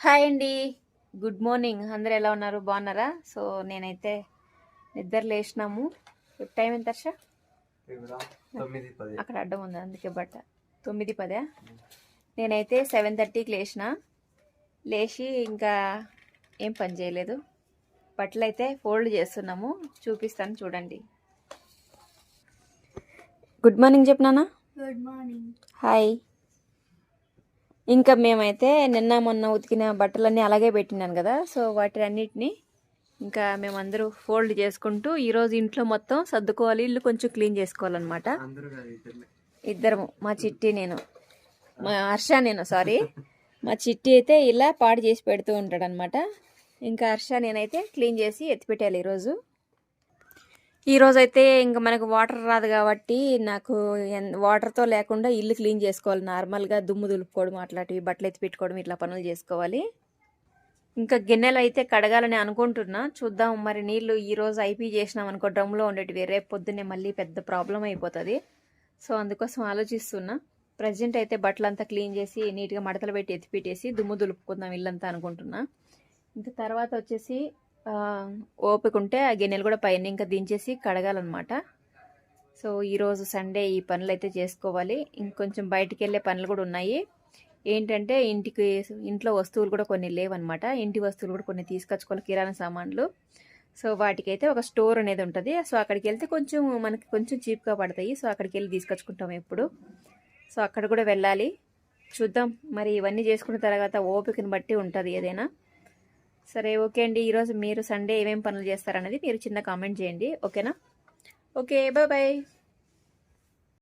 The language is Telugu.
హాయ్ అండి. Good morning. అందరు ఎలా ఉన్నారు? బాగున్నారా? సో నేనైతే నిద్ర లేచినాము. టైం ఎంత హర్ష? అక్కడ అడ్డం ఉంది అందుకే బట్ట 9:10. నేనైతే 7:30కి లేచి ఇంకా ఏం పని చేయలేదు. బట్టలు అయితే ఫోల్డ్ చేస్తున్నాము, చూపిస్తాను చూడండి. గుడ్ మార్నింగ్ చెప్పినానా? Good morning. హాయ్. ఇంకా మేమైతే నిన్న మొన్న ఉతికిన బట్టలన్నీ అలాగే పెట్టినాను కదా, సో వాటి అన్నిటిని ఇంకా మేమందరూ ఫోల్డ్ చేసుకుంటూ ఈరోజు ఇంట్లో మొత్తం సర్దుకోవాలి, ఇల్లు కొంచెం క్లీన్ చేసుకోవాలన్నమాట. ఇద్దరము, మా చిట్టి నేను, మా హర్ష నేను, సారీ మా చిట్టి అయితే ఇలా పాడు చేసి పెడుతూ ఉంటాడనమాట. ఇంకా హర్ష నేనైతే క్లీన్ చేసి ఎత్తిపెట్టాలి ఈరోజు. ఈరోజైతే ఇంకా మనకు వాటర్ రాదు కాబట్టి నాకు వాటర్తో లేకుండా ఇల్లు క్లీన్ చేసుకోవాలి. నార్మల్గా దుమ్ము దులుపుకోవడం, అట్లాంటివి బట్టలు ఎత్తి పెట్టుకోవడం, ఇట్లా పనులు చేసుకోవాలి. ఇంకా గిన్నెలు అయితే కడగాలని అనుకుంటున్నా, చూద్దాం. మరి నీళ్ళు ఈరోజు అయిపోయి చేసినాం అనుకో డ్రమ్లో ఉండేటివి, రేపు పొద్దున్నే మళ్ళీ పెద్ద ప్రాబ్లం అయిపోతుంది. సో అందుకోసం ఆలోచిస్తున్నా. ప్రజెంట్ అయితే బట్టలంతా క్లీన్ చేసి నీట్గా మడతలు పెట్టి ఎత్తిపెట్టేసి దుమ్ము దులుపుకుందాం ఇల్లంతా అనుకుంటున్నా. ఇంకా తర్వాత వచ్చేసి ఓపిక ఉంటే ఆ గిన్నెలు కూడా పైన ఇంకా దించేసి కడగాలన్నమాట. సో ఈరోజు సండే ఈ పనులు అయితే చేసుకోవాలి. ఇంకొంచెం బయటికి వెళ్ళే పనులు కూడా ఉన్నాయి. ఏంటంటే ఇంట్లో వస్తువులు కూడా కొన్ని లేవన్నమాట. ఇంటి వస్తువులు కూడా కొన్ని తీసుకొచ్చుకోవాలి, కిరాణా సామాన్లు. సో వాటికైతే ఒక స్టోర్ అనేది ఉంటుంది. సో అక్కడికి వెళ్తే మనకి కొంచెం చీప్గా పడతాయి. సో అక్కడికి వెళ్ళి తీసుకొచ్చుకుంటాం ఎప్పుడు. సో అక్కడ కూడా వెళ్ళాలి. చూద్దాం మరి ఇవన్నీ చేసుకున్న తర్వాత ఓపికని బట్టి ఉంటుంది ఏదైనా. సరే, ఓకే అండి. ఈరోజు మీరు సండే ఏమేమి పనులు చేస్తారనేది మీరు చిన్న కామెంట్ చేయండి, ఓకేనా? Okay, bye.